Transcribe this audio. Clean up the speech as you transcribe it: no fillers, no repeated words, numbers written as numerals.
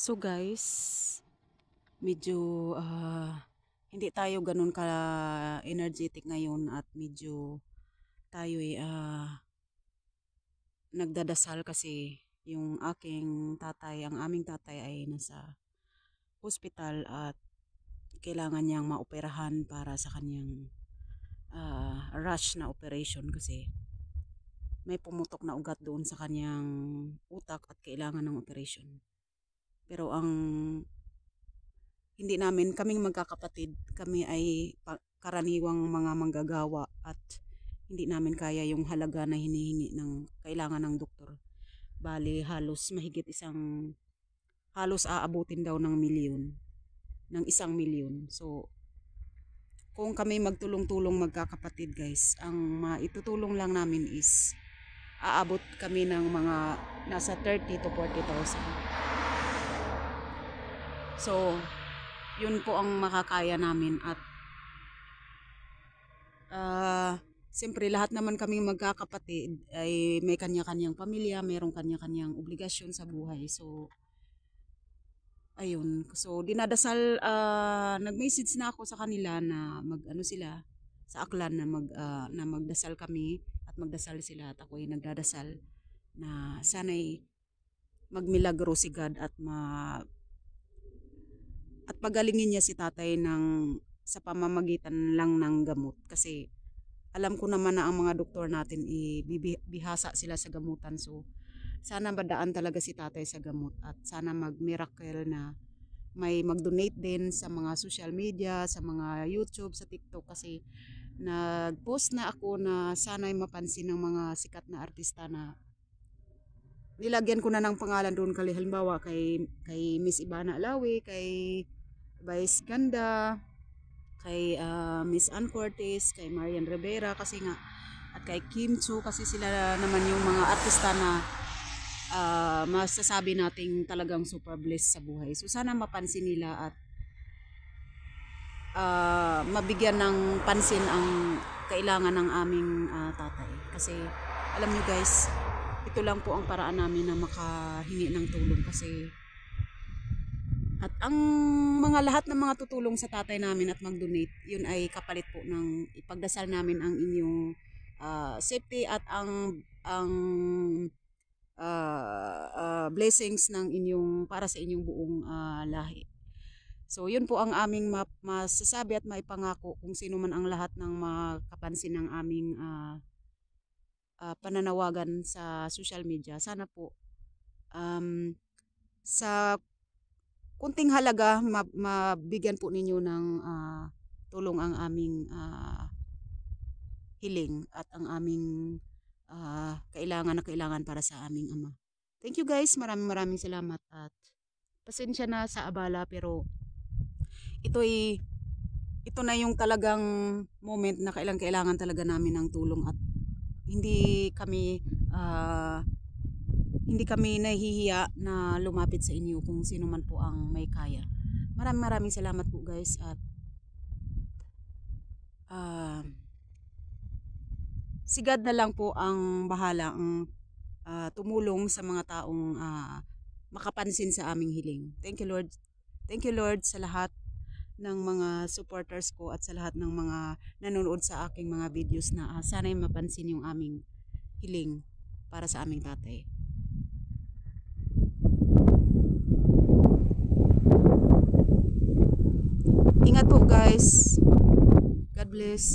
So guys, medyo hindi tayo ganun ka energetic ngayon at medyo tayo nagdadasal kasi yung aking tatay, ang aming tatay ay nasa hospital at kailangan niyang maoperahan para sa kanyang rush na operation kasi may pumutok na ugat doon sa kanyang utak at kailangan ng operation. Pero ang hindi namin, kaming magkakapatid, kami ay karaniwang mga manggagawa at hindi namin kaya yung halaga na hinihingi ng kailangan ng doktor. Bali, halos aabutin daw ng milyon, ng 1,000,000. So, kung kami magtulong-tulong magkakapatid guys, ang maitutulong lang namin is aabot kami ng mga nasa 30 to 40,000. So, yun po ang makakaya namin at siyempre lahat naman kaming magkakapatid ay may kanya-kanyang pamilya, mayroong kanya-kanyang obligasyon sa buhay. So, ayun. So, dinadasal, nag-message na ako sa kanila na mag-ano sila sa Aklan na magdasal kami at magdasal sila at ako ay nagdadasal na sana'y magmilagro si God at pagalingin niya si tatay sa pamamagitan lang ng gamot kasi alam ko naman na ang mga doktor natin bihasa sila sa gamutan. So sana badaan talaga si tatay sa gamot at sana mag-miracle na may mag-donate din sa mga social media, sa mga YouTube, sa TikTok kasi nag-post na ako na sana'y mapansin ng mga sikat na artista na nilagyan ko na ng pangalan doon halimbawa kay Miss Ivana Alawi, kay Vice Ganda, kay Miss Ann Cortez, kay Marian Rivera kasi nga at kay Kim Chu kasi sila naman yung mga artista na masasabi nating talagang super blessed sa buhay. So sana mapansin nila at mabigyan ng pansin ang kailangan ng aming tatay. Kasi alam nyo guys, ito lang po ang paraan namin na makahingi ng tulong kasi at ang lahat ng mga tutulong sa tatay namin at mag-donate, yun ay kapalit po ng ipagdasal namin ang inyong safety at ang blessings ng inyong para sa inyong buong lahi. So yun po ang aming masasabi at maipangako kung sino man ang lahat ng makapansin ng aming pananawagan sa social media. Sana po sa kunting halaga mabigyan po ninyo ng tulong ang aming hiling at ang aming kailangan para sa aming ama. Thank you guys, maraming salamat at pasensya na sa abala pero ito na yung talagang moment na kailangan talaga namin ng tulong at hindi kami nahihiya na lumapit sa inyo kung sino man po ang may kaya. Maraming salamat po guys at si God na lang po ang bahala ang tumulong sa mga taong makapansin sa aming hiling. Thank you Lord. Thank you Lord sa lahat ng mga supporters ko at sa lahat ng mga nanonood sa aking mga videos na sana'y mapansin yung aming hiling para sa aming tatay. Ingat po guys. God bless.